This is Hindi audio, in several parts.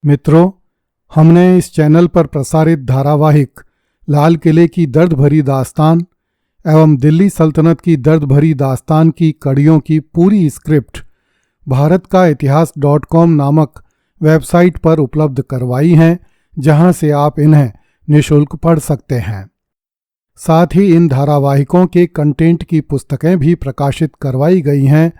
मित्रों, हमने इस चैनल पर प्रसारित धारावाहिक लाल किले की दर्द भरी दास्तान एवं दिल्ली सल्तनत की दर्द भरी दास्तान की कड़ियों की पूरी स्क्रिप्ट भारत का इतिहास .com नामक वेबसाइट पर उपलब्ध करवाई हैं, जहां से आप इन्हें निःशुल्क पढ़ सकते हैं। साथ ही इन धारावाहिकों के कंटेंट की पुस्तकें भी प्रकाशित करवाई गई हैं,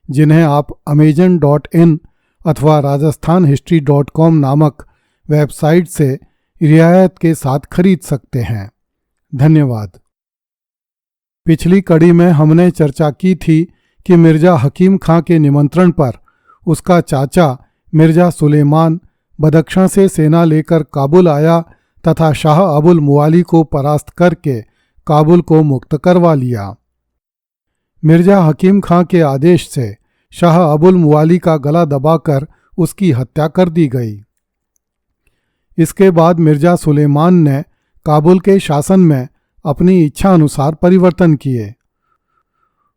जिन्हें आप amazon.in अथवा rajasthanhistory.com नामक वेबसाइट से रियायत के साथ खरीद सकते हैं। धन्यवाद। पिछली कड़ी में हमने चर्चा की थी कि मिर्जा हकीम खां के निमंत्रण पर उसका चाचा मिर्जा सुलेमान बदख्शां से सेना लेकर काबुल आया तथा शाह अबुल मुवाली को परास्त करके काबुल को मुक्त करवा लिया। मिर्जा हकीम खां के आदेश से शाह अबुल मुवाली का गला दबाकर उसकी हत्या कर दी गई। इसके बाद मिर्जा सुलेमान ने काबुल के शासन में अपनी इच्छा अनुसार परिवर्तन किए।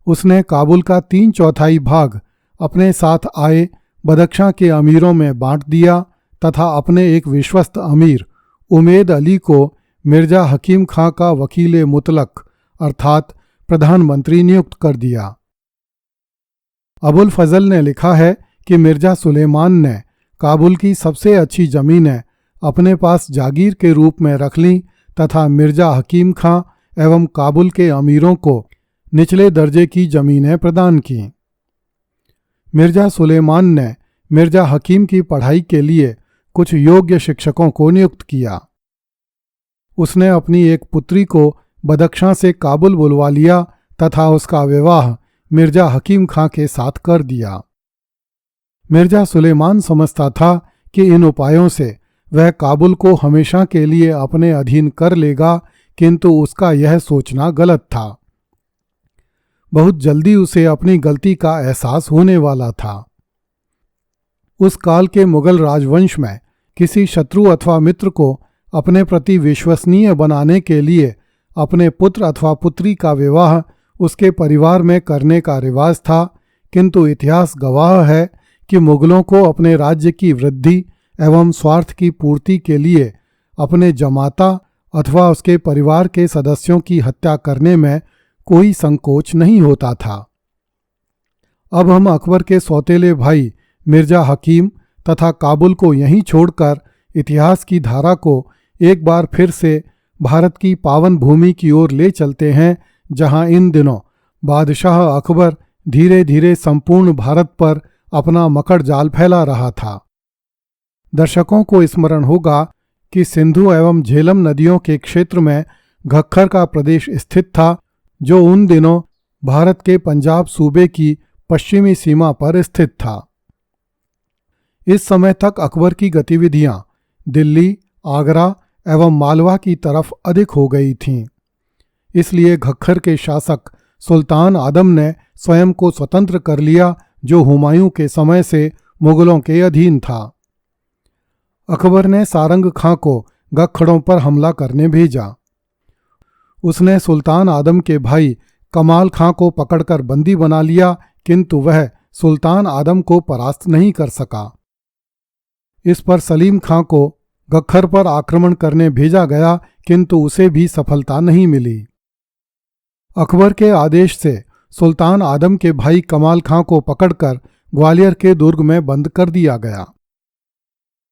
उसने काबुल का 3/4 भाग अपने साथ आए बदख्शां के अमीरों में बांट दिया तथा अपने एक विश्वस्त अमीर उमेद अली को मिर्जा हकीम खां का वकील मुतलक अर्थात प्रधानमंत्री नियुक्त कर दिया। अबुल फजल ने लिखा है कि मिर्जा सुलेमान ने काबुल की सबसे अच्छी ज़मीनें अपने पास जागीर के रूप में रख लीं तथा मिर्जा हकीम खां एवं काबुल के अमीरों को निचले दर्जे की ज़मीनें प्रदान कीं। मिर्जा सुलेमान ने मिर्जा हकीम की पढ़ाई के लिए कुछ योग्य शिक्षकों को नियुक्त किया। उसने अपनी एक पुत्री को बदख्शां से काबुल बुलवा लिया तथा उसका विवाह मिर्जा हकीम खां के साथ कर दिया। मिर्जा सुलेमान समझता था कि इन उपायों से वह काबुल को हमेशा के लिए अपने अधीन कर लेगा, किंतु उसका यह सोचना गलत था। बहुत जल्दी उसे अपनी गलती का एहसास होने वाला था। उस काल के मुगल राजवंश में किसी शत्रु अथवा मित्र को अपने प्रति विश्वसनीय बनाने के लिए अपने पुत्र अथवा पुत्री का विवाह उसके परिवार में करने का रिवाज था, किंतु इतिहास गवाह है कि मुगलों को अपने राज्य की वृद्धि एवं स्वार्थ की पूर्ति के लिए अपने जमाता अथवा उसके परिवार के सदस्यों की हत्या करने में कोई संकोच नहीं होता था। अब हम अकबर के सौतेले भाई मिर्जा हकीम तथा काबुल को यहीं छोड़कर इतिहास की धारा को एक बार फिर से भारत की पावन भूमि की ओर ले चलते हैं, जहां इन दिनों बादशाह अकबर धीरे धीरे संपूर्ण भारत पर अपना मकड़ जाल फैला रहा था। दर्शकों को स्मरण होगा कि सिंधु एवं झेलम नदियों के क्षेत्र में घक्कर का प्रदेश स्थित था, जो उन दिनों भारत के पंजाब सूबे की पश्चिमी सीमा पर स्थित था। इस समय तक अकबर की गतिविधियां दिल्ली, आगरा एवं मालवा की तरफ अधिक हो गई थीं। इसलिए घक्कर के शासक सुल्तान आदम ने स्वयं को स्वतंत्र कर लिया, जो हुमायूं के समय से मुगलों के अधीन था। अकबर ने सारंग खां को गखड़ों पर हमला करने भेजा। उसने सुल्तान आदम के भाई कमाल खां को पकड़कर बंदी बना लिया, किंतु वह सुल्तान आदम को परास्त नहीं कर सका। इस पर सलीम खां को गखर पर आक्रमण करने भेजा गया, किंतु उसे भी सफलता नहीं मिली। अकबर के आदेश से सुल्तान आदम के भाई कमाल खां को पकड़कर ग्वालियर के दुर्ग में बंद कर दिया गया।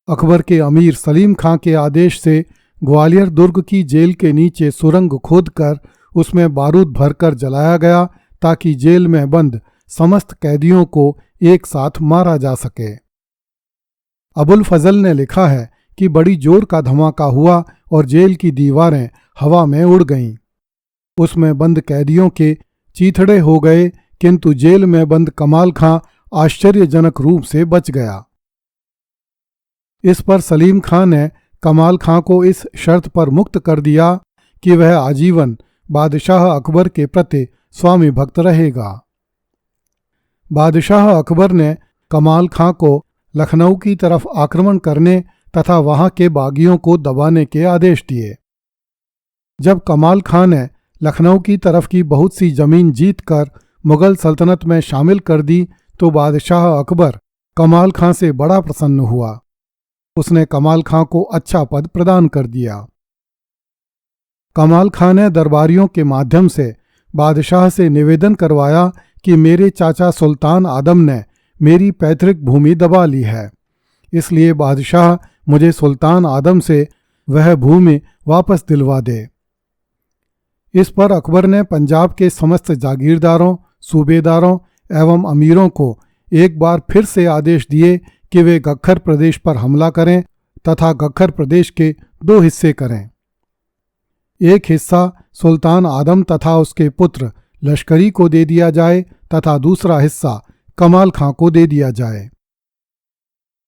अकबर के अमीर सलीम खां के आदेश से ग्वालियर दुर्ग की जेल के नीचे सुरंग खोदकर उसमें बारूद भरकर जलाया गया, ताकि जेल में बंद समस्त कैदियों को एक साथ मारा जा सके। अबुल फजल ने लिखा है कि बड़ी जोर का धमाका हुआ और जेल की दीवारें हवा में उड़ गईं। उसमें बंद कैदियों के चीथड़े हो गए, किंतु जेल में बंद कमाल खां आश्चर्यजनक रूप से बच गया। इस पर सलीम खां ने कमाल खां को इस शर्त पर मुक्त कर दिया कि वह आजीवन बादशाह अकबर के प्रति स्वामी भक्त रहेगा। बादशाह अकबर ने कमाल खां को लखनऊ की तरफ आक्रमण करने तथा वहां के बागियों को दबाने के आदेश दिए। जब कमाल खां ने लखनऊ की तरफ की बहुत सी जमीन जीतकर मुगल सल्तनत में शामिल कर दी, तो बादशाह अकबर कमाल खां से बड़ा प्रसन्न हुआ। उसने कमाल खां को अच्छा पद प्रदान कर दिया। कमाल खां ने दरबारियों के माध्यम से बादशाह से निवेदन करवाया कि मेरे चाचा सुल्तान आदम ने मेरी पैतृक भूमि दबा ली है, इसलिए बादशाह मुझे सुल्तान आदम से वह भूमि वापस दिलवा दे। इस पर अकबर ने पंजाब के समस्त जागीरदारों, सूबेदारों एवं अमीरों को एक बार फिर से आदेश दिए कि वे गख्खर प्रदेश पर हमला करें तथा गख्खर प्रदेश के 2 हिस्से करें। एक हिस्सा सुल्तान आदम तथा उसके पुत्र लश्करी को दे दिया जाए तथा दूसरा हिस्सा कमाल खां को दे दिया जाए।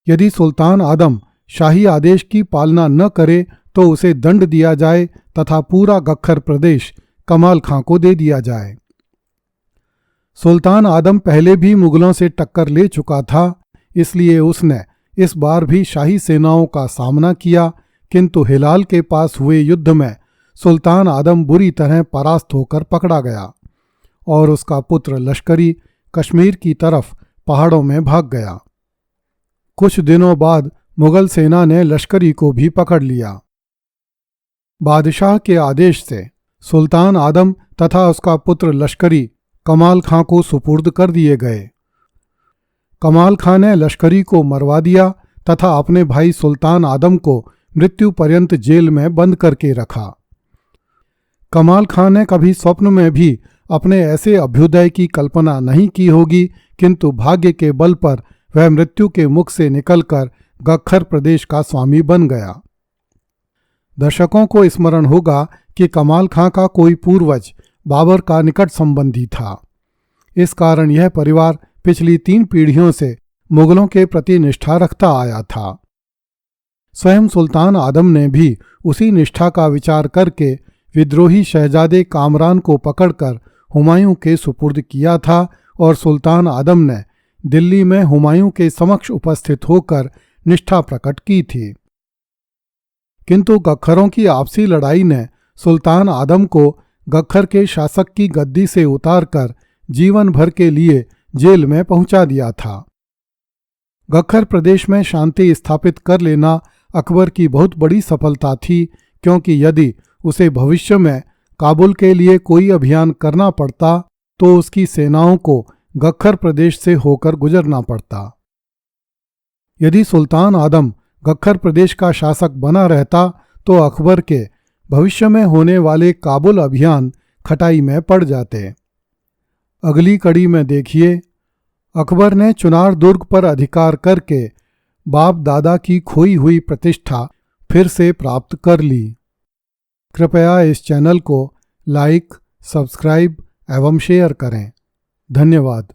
यदि सुल्तान आदम शाही आदेश की पालना न करे तो उसे दंड दिया जाए तथा पूरा गख्खर प्रदेश कमाल खां को दे दिया जाए। सुल्तान आदम पहले भी मुगलों से टक्कर ले चुका था, इसलिए उसने इस बार भी शाही सेनाओं का सामना किया, किंतु हिलाल के पास हुए युद्ध में सुल्तान आदम बुरी तरह परास्त होकर पकड़ा गया और उसका पुत्र लश्करी कश्मीर की तरफ पहाड़ों में भाग गया। कुछ दिनों बाद मुगल सेना ने लश्करी को भी पकड़ लिया। बादशाह के आदेश से सुल्तान आदम तथा उसका पुत्र लश्करी कमाल खां को सुपुर्द कर दिए गए। कमाल खां ने लश्करी को मरवा दिया तथा अपने भाई सुल्तान आदम को मृत्यु पर्यंत जेल में बंद करके रखा। कमाल खां ने कभी स्वप्न में भी अपने ऐसे अभ्युदय की कल्पना नहीं की होगी, किंतु भाग्य के बल पर वह मृत्यु के मुख से निकलकर गख्खर प्रदेश का स्वामी बन गया। दर्शकों को स्मरण होगा कि कमाल खां का कोई पूर्वज बाबर का निकट संबंधी था। इस कारण यह परिवार पिछली 3 पीढ़ियों से मुगलों के प्रति निष्ठा रखता आया था। स्वयं सुल्तान आदम ने भी उसी निष्ठा का विचार करके विद्रोही शहजादे कामरान को पकड़कर हुमायूं के सुपुर्द किया था और सुल्तान आदम ने दिल्ली में हुमायूं के समक्ष उपस्थित होकर निष्ठा प्रकट की थी। किंतु गख्खरों की आपसी लड़ाई ने सुल्तान आदम को गख्खर के शासक की गद्दी से उतारकर जीवन भर के लिए जेल में पहुंचा दिया था। गख्खर प्रदेश में शांति स्थापित कर लेना अकबर की बहुत बड़ी सफलता थी, क्योंकि यदि उसे भविष्य में काबुल के लिए कोई अभियान करना पड़ता तो उसकी सेनाओं को गख्खर प्रदेश से होकर गुजरना पड़ता। यदि सुल्तान आदम गख्खर प्रदेश का शासक बना रहता तो अकबर के भविष्य में होने वाले काबुल अभियान खटाई में पड़ जाते। अगली कड़ी में देखिए, अकबर ने चुनार दुर्ग पर अधिकार करके बाप दादा की खोई हुई प्रतिष्ठा फिर से प्राप्त कर ली। कृपया इस चैनल को लाइक, सब्सक्राइब एवं शेयर करें। धन्यवाद।